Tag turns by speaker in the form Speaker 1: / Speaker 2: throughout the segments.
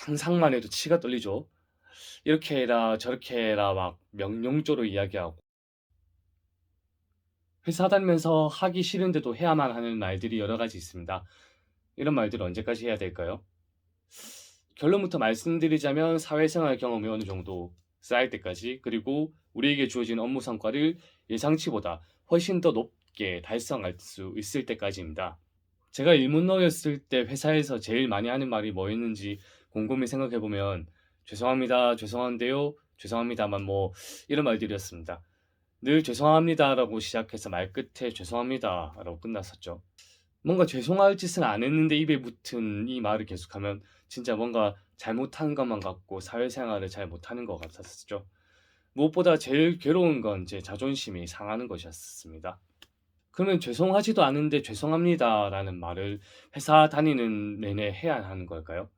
Speaker 1: 상상만 해도 치가 떨리죠. 이렇게 해라 저렇게 해라 막 명령조로 이야기하고 회사 다니면서 하기 싫은데도 해야만 하는 말들이 여러 가지 있습니다. 이런 말들을 언제까지 해야 될까요? 결론부터 말씀드리자면 사회생활 경험이 어느 정도 쌓일 때까지, 그리고 우리에게 주어진 업무 성과를 예상치보다 훨씬 더 높게 달성할 수 있을 때까지입니다. 제가 일문너였을 때 회사에서 제일 많이 하는 말이 뭐였는지 곰곰이 생각해 보면 죄송합니다, 죄송한데요, 죄송합니다만 뭐 이런 말들이었습니다. 늘 죄송합니다라고 시작해서 말 끝에 죄송합니다라고 끝났었죠. 뭔가 죄송할 짓은 안 했는데 입에 붙은 이 말을 계속하면 진짜 뭔가 잘못한 것만 같고 사회생활을 잘 못하는 것 같았었죠. 무엇보다 제일 괴로운 건 제 자존심이 상하는 것이었습니다. 그러면 죄송하지도 않은데 죄송합니다라는 말을 회사 다니는 내내 해야 하는 걸까요?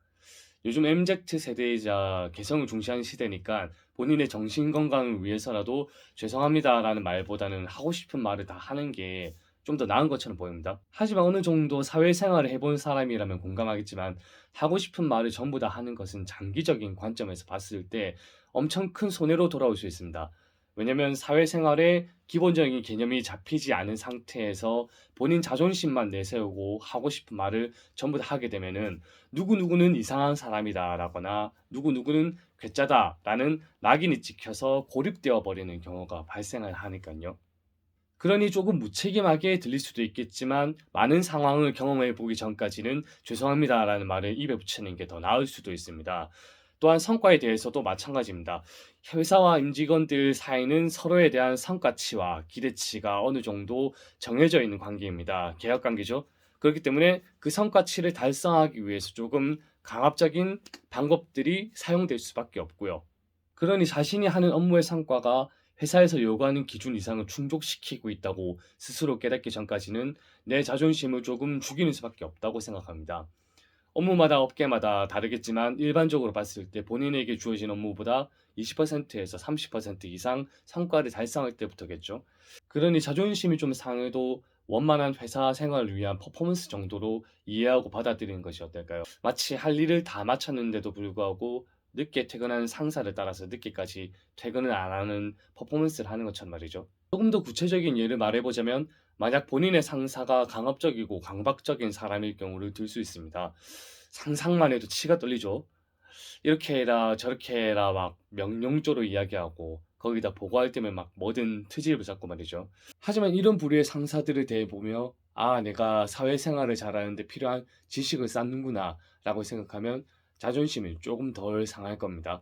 Speaker 1: 요즘 MZ 세대이자 개성을 중시하는 시대니까 본인의 정신 건강을 위해서라도 죄송합니다라는 말보다는 하고 싶은 말을 다 하는 게 좀 더 나은 것처럼 보입니다. 하지만 어느 정도 사회생활을 해본 사람이라면 공감하겠지만 하고 싶은 말을 전부 다 하는 것은 장기적인 관점에서 봤을 때 엄청 큰 손해로 돌아올 수 있습니다. 왜냐면 사회생활에 기본적인 개념이 잡히지 않은 상태에서 본인 자존심만 내세우고 하고 싶은 말을 전부 다 하게 되면은 누구누구는 이상한 사람이다라거나 누구누구는 괴짜다라는 낙인이 찍혀서 고립되어 버리는 경우가 발생을 하니깐요. 그러니 조금 무책임하게 들릴 수도 있겠지만 많은 상황을 경험해 보기 전까지는 "죄송합니다."라는 말을 입에 붙이는 게 더 나을 수도 있습니다. 또한 성과에 대해서도 마찬가지입니다. 회사와 임직원들 사이는 서로에 대한 성과치와 기대치가 어느 정도 정해져 있는 관계입니다. 계약 관계죠. 그렇기 때문에 그 성과치를 달성하기 위해서 조금 강압적인 방법들이 사용될 수밖에 없고요. 그러니 자신이 하는 업무의 성과가 회사에서 요구하는 기준 이상을 충족시키고 있다고 스스로 깨닫기 전까지는 내 자존심을 조금 죽이는 수밖에 없다고 생각합니다. 업무마다 업계마다 다르겠지만 일반적으로 봤을 때 본인에게 주어진 업무보다 20%에서 30% 이상 성과를 달성할 때부터겠죠. 그러니 자존심이 좀 상해도 원만한 회사 생활을 위한 퍼포먼스 정도로 이해하고 받아들이는 것이 어떨까요? 마치 할 일을 다 마쳤는데도 불구하고 늦게 퇴근하는 상사를 따라서 늦게까지 퇴근을 안 하는 퍼포먼스를 하는 것처럼 말이죠. 조금 더 구체적인 예를 말해보자면 만약 본인의 상사가 강압적이고 강박적인 사람일 경우를 들 수 있습니다. 상상만 해도 치가 떨리죠. 이렇게 해라 저렇게 해라 막 명령조로 이야기하고 거기다 보고할 때면 막 뭐든 트집을 잡고 말이죠. 하지만 이런 부류의 상사들을 대해보며 '아 내가 사회생활을 잘하는 데 필요한 지식을 쌓는구나.' 라고 생각하면 자존심이 조금 덜 상할 겁니다.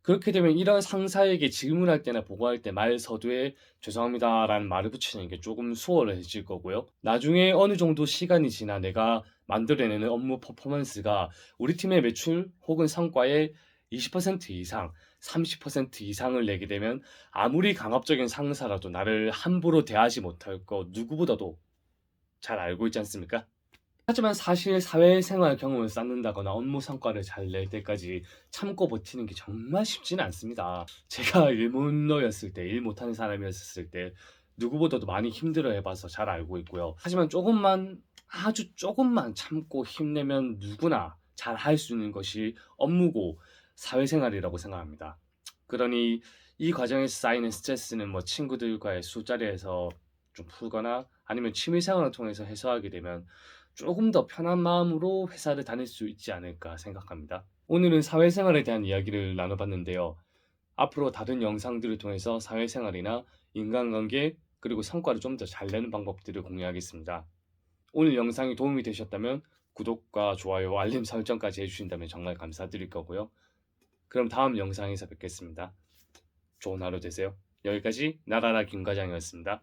Speaker 1: 그렇게 되면 이런 상사에게 질문할 때나 보고할 때 말 서두에 "죄송합니다."라는 말을 붙이는 게 조금 수월해질 거고요. 나중에 어느 정도 시간이 지나 내가 만들어내는 업무 퍼포먼스가 우리 팀의 매출 혹은 성과의 20% 이상, 30% 이상을 내게 되면 아무리 강압적인 상사라도 나를 함부로 대하지 못할 거 누구보다도 잘 알고 있지 않습니까? 하지만 사실 사회생활 경험을 쌓는다거나 업무 성과를 잘 낼 때까지 참고 버티는 게 정말 쉽지는 않습니다. 제가 일문어였을 때, 일 못하는 사람이었을 때 누구보다도 많이 힘들어해 봐서 잘 알고 있고요. 하지만 조금만, 아주 조금만 참고 힘내면 누구나 잘 할 수 있는 것이 업무고 사회생활이라고 생각합니다. 그러니 이 과정에서 쌓이는 스트레스는 뭐 친구들과의 술자리에서 좀 풀거나 아니면 취미 생활을 통해서 해소하게 되면 조금 더 편한 마음으로 회사를 다닐 수 있지 않을까 생각합니다. 오늘은 사회생활에 대한 이야기를 나눠봤는데요. 앞으로 다른 영상들을 통해서 사회생활이나 인간관계 그리고 성과를 좀 더 잘 내는 방법들을 공유하겠습니다. 오늘 영상이 도움이 되셨다면 구독과 좋아요, 알림 설정까지 해주신다면 정말 감사드릴 거고요. 그럼 다음 영상에서 뵙겠습니다. 좋은 하루 되세요. 여기까지 나라라 김과장이었습니다.